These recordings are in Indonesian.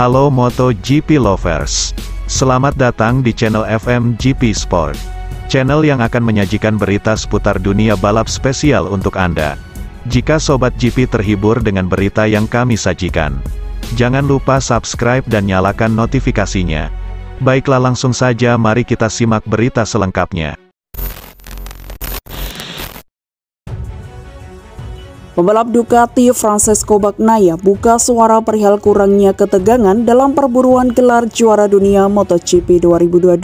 Halo MotoGP lovers. Selamat datang di channel FMGP Sport. Channel yang akan menyajikan berita seputar dunia balap spesial untuk Anda. Jika Sobat GP terhibur dengan berita yang kami sajikan, jangan lupa subscribe dan nyalakan notifikasinya. Baiklah, langsung saja mari kita simak berita selengkapnya. Pembalap Ducati Francesco Bagnaia buka suara perihal kurangnya ketegangan dalam perburuan gelar juara dunia MotoGP 2022.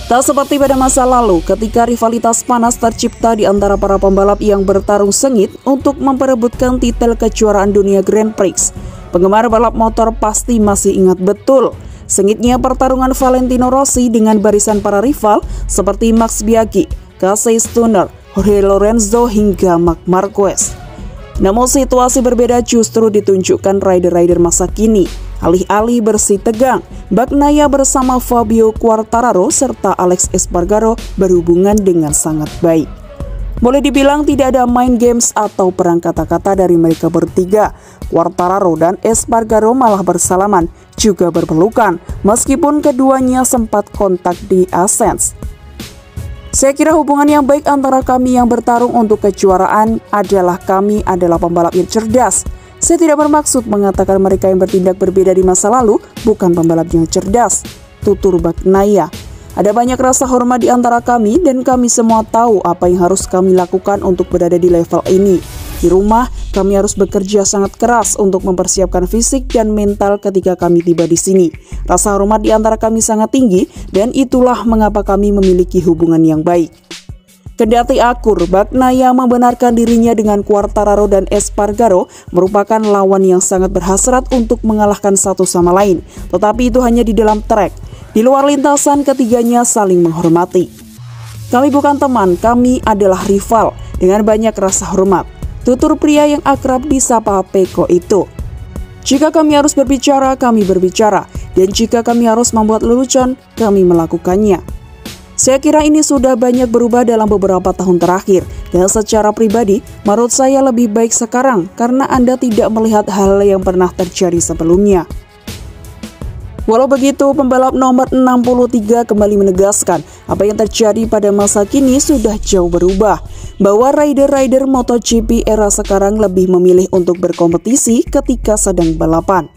Tak seperti pada masa lalu ketika rivalitas panas tercipta di antara para pembalap yang bertarung sengit untuk memperebutkan titel kejuaraan dunia Grand Prix. Penggemar balap motor pasti masih ingat betul sengitnya pertarungan Valentino Rossi dengan barisan para rival seperti Max Biaggi, Casey Stoner, Jorge Lorenzo hingga Marc Marquez. Namun situasi berbeda justru ditunjukkan rider-rider masa kini. Alih-alih bersih tegang, Bagnaia bersama Fabio Quartararo serta Alex Espargaro berhubungan dengan sangat baik. Boleh dibilang tidak ada main games atau perang kata-kata dari mereka bertiga. Quartararo dan Espargaro malah bersalaman, juga berpelukan, meskipun keduanya sempat kontak di Ascens. Saya kira hubungan yang baik antara kami yang bertarung untuk kejuaraan adalah kami adalah pembalap yang cerdas. Saya tidak bermaksud mengatakan mereka yang bertindak berbeda di masa lalu bukan pembalap yang cerdas, tutur Bagnaia. Ada banyak rasa hormat di antara kami dan kami semua tahu apa yang harus kami lakukan untuk berada di level ini. Di rumah, kami harus bekerja sangat keras untuk mempersiapkan fisik dan mental ketika kami tiba di sini. Rasa hormat di antara kami sangat tinggi dan itulah mengapa kami memiliki hubungan yang baik. Kendati akur, Bagnaia membenarkan dirinya dengan Quartararo dan Espargaro merupakan lawan yang sangat berhasrat untuk mengalahkan satu sama lain. Tetapi itu hanya di dalam trek. Di luar lintasan, ketiganya saling menghormati. Kami bukan teman, kami adalah rival dengan banyak rasa hormat, tutur pria yang akrab disapa Peko itu. Jika kami harus berbicara, kami berbicara. Dan jika kami harus membuat lelucon, kami melakukannya. Saya kira ini sudah banyak berubah dalam beberapa tahun terakhir. Dan secara pribadi, menurut saya lebih baik sekarang karena Anda tidak melihat hal yang pernah terjadi sebelumnya. Walau begitu, pembalap nomor 63 kembali menegaskan apa yang terjadi pada masa kini sudah jauh berubah, bahwa rider-rider MotoGP era sekarang lebih memilih untuk berkompetisi ketika sedang balapan.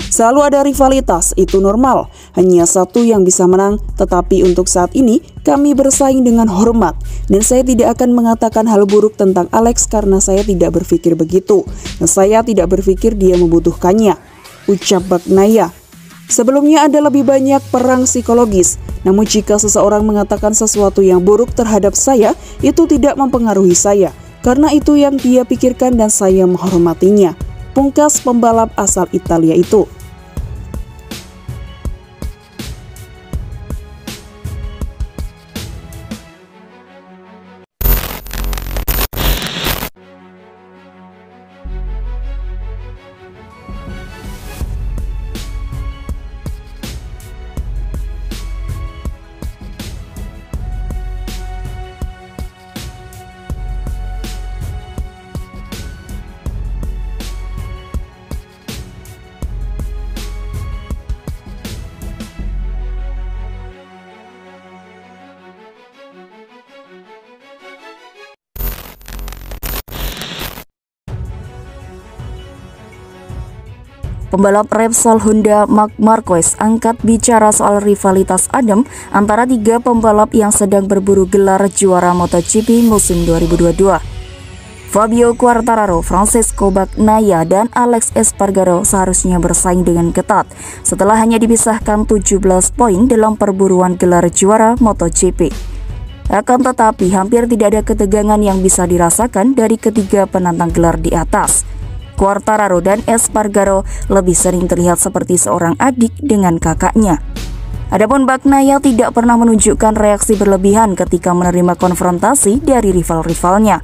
Selalu ada rivalitas, itu normal, hanya satu yang bisa menang, tetapi untuk saat ini kami bersaing dengan hormat, dan saya tidak akan mengatakan hal buruk tentang Alex karena saya tidak berpikir begitu, dan saya tidak berpikir dia membutuhkannya, ucap Bagnaia. Sebelumnya ada lebih banyak perang psikologis, namun jika seseorang mengatakan sesuatu yang buruk terhadap saya, itu tidak mempengaruhi saya, karena itu yang dia pikirkan dan saya menghormatinya, pungkas pembalap asal Italia itu. Pembalap Repsol Honda Marc Marquez angkat bicara soal rivalitas adem antara tiga pembalap yang sedang berburu gelar juara MotoGP musim 2022. Fabio Quartararo, Francesco Bagnaia, dan Alex Espargaro seharusnya bersaing dengan ketat setelah hanya dipisahkan 17 poin dalam perburuan gelar juara MotoGP. Akan tetapi hampir tidak ada ketegangan yang bisa dirasakan dari ketiga penantang gelar di atas. Quartararo dan Espargaro lebih sering terlihat seperti seorang adik dengan kakaknya. Adapun Bagnaia tidak pernah menunjukkan reaksi berlebihan ketika menerima konfrontasi dari rival-rivalnya.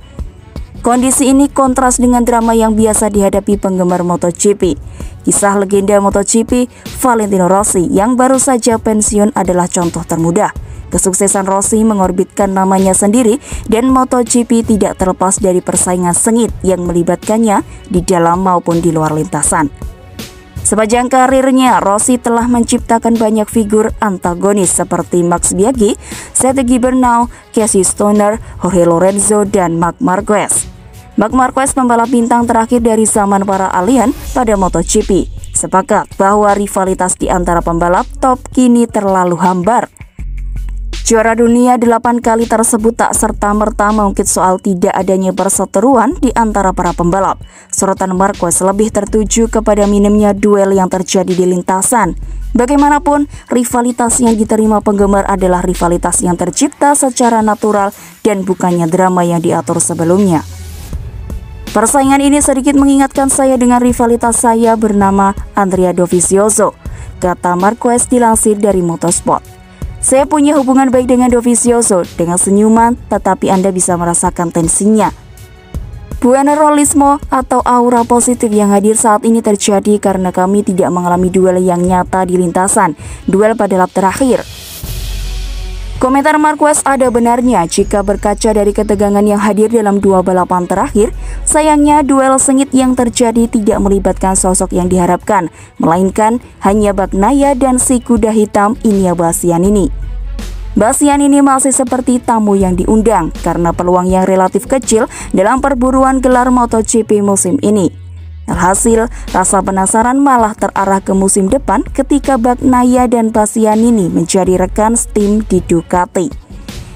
Kondisi ini kontras dengan drama yang biasa dihadapi penggemar MotoGP. Kisah legenda MotoGP, Valentino Rossi, yang baru saja pensiun adalah contoh termudah. Kesuksesan Rossi mengorbitkan namanya sendiri dan MotoGP tidak terlepas dari persaingan sengit yang melibatkannya di dalam maupun di luar lintasan. Sepanjang karirnya, Rossi telah menciptakan banyak figur antagonis seperti Max Biaggi, Seth Gibernau, Casey Stoner, Jorge Lorenzo, dan Marc Marquez. Marc Marquez, pembalap bintang terakhir dari zaman para alien pada MotoGP, sepakat bahwa rivalitas di antara pembalap top kini terlalu hambar. Juara dunia 8 kali tersebut tak serta-merta mengungkit soal tidak adanya perseteruan di antara para pembalap. Sorotan Marquez lebih tertuju kepada minimnya duel yang terjadi di lintasan. Bagaimanapun, rivalitas yang diterima penggemar adalah rivalitas yang tercipta secara natural dan bukannya drama yang diatur sebelumnya. Persaingan ini sedikit mengingatkan saya dengan rivalitas saya bernama Andrea Dovizioso, kata Marquez dilansir dari Motorsport. Saya punya hubungan baik dengan Dovizioso, dengan senyuman, tetapi Anda bisa merasakan tensinya. Buenarolismo atau aura positif yang hadir saat ini terjadi karena kami tidak mengalami duel yang nyata di lintasan, duel pada lap terakhir. Komentar Marquez ada benarnya jika berkaca dari ketegangan yang hadir dalam dua balapan terakhir. Sayangnya duel sengit yang terjadi tidak melibatkan sosok yang diharapkan, melainkan hanya Bagnaia dan si kuda hitam Inia Bastianini. Bastianini masih seperti tamu yang diundang karena peluang yang relatif kecil dalam perburuan gelar MotoGP musim ini. Alhasil, rasa penasaran malah terarah ke musim depan ketika Bagnaia dan Bastianini menjadi rekan tim di Ducati.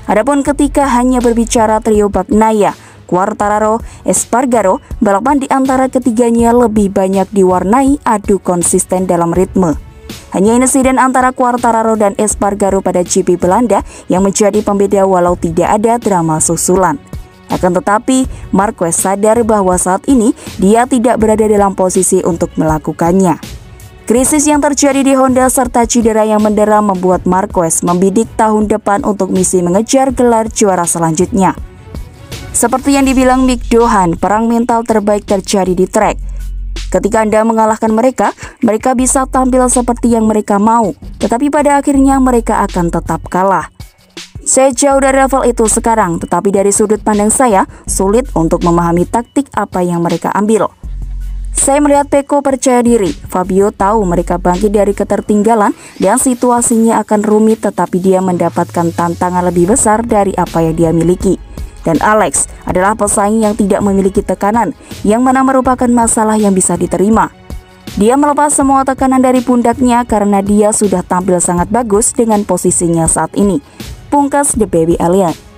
Adapun ketika hanya berbicara trio Bagnaia, Quartararo, Espargaro, balapan di antara ketiganya lebih banyak diwarnai adu konsisten dalam ritme. Hanya insiden antara Quartararo dan Espargaro pada GP Belanda yang menjadi pembeda walau tidak ada drama susulan. Akan tetapi, Marquez sadar bahwa saat ini dia tidak berada dalam posisi untuk melakukannya. Krisis yang terjadi di Honda serta cedera yang mendera membuat Marquez membidik tahun depan untuk misi mengejar gelar juara selanjutnya. Seperti yang dibilang Mick Doohan, perang mental terbaik terjadi di trek. Ketika Anda mengalahkan mereka, mereka bisa tampil seperti yang mereka mau, tetapi pada akhirnya mereka akan tetap kalah. Saya jauh dari level itu sekarang, tetapi dari sudut pandang saya, sulit untuk memahami taktik apa yang mereka ambil. Saya melihat Pecco percaya diri, Fabio tahu mereka bangkit dari ketertinggalan dan situasinya akan rumit, tetapi dia mendapatkan tantangan lebih besar dari apa yang dia miliki. Dan Alex adalah pesaing yang tidak memiliki tekanan, yang mana merupakan masalah yang bisa diterima. Dia melepas semua tekanan dari pundaknya karena dia sudah tampil sangat bagus dengan posisinya saat ini. Pungkas The Baby Alien.